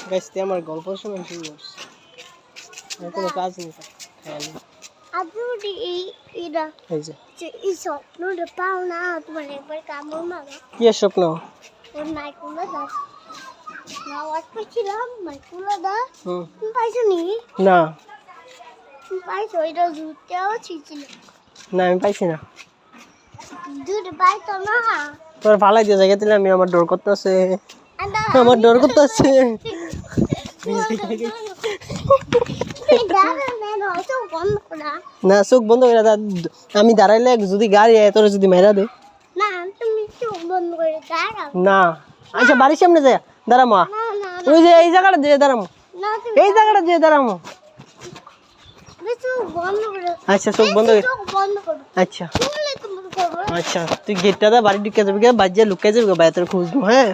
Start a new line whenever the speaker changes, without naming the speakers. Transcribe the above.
guys তে আমার গল্প শোনা শুরু করছে কোনো কাজ নেই খালি
আদুরি ইরা
এই যে
এই স্বপ্নটা পাও না তোমার একবার কামড় মারো
কি স্বপ্ন
ওর মাইকুলা দা না ওয়াট করছিলাম মাইকুলা দা
হুম
তুমি পাইছো নি
না
তুমি পাইছো এটা জুতেও ছিছিল
না আমি পাইছি না
দুধ পাইতো না
তোর ফালাই দিয়ে জায়গা দিলে আমি আমার ডর করতেছে আমার ডর করতেছে না চোখ বন্ধ করে আমি দাঁড়াইলে যদি গাড়ি তোর যদি মেরা দে
না তুমি চোখ বন্ধ করে দাঁড়াও
না আচ্ছা বাড়ির সামনে যায় দাঁড়ামো
না না
ওই যে এই জায়গাটা দিয়ে দাঁড়ামো
না তুমি
এই জায়গাটা দিয়ে দাঁড়ামো
চোখ বন্ধ করে
আচ্ছা চোখ বন্ধ করে
চোখ বন্ধ করো
আচ্ছা
খুললে তুমি করো
আচ্ছা তুই গেটটা দা বাড়ি ঢুকে যাবি বাজ্যে লুকিয়ে যাবি বাইরে খুঁজবো হ্যাঁ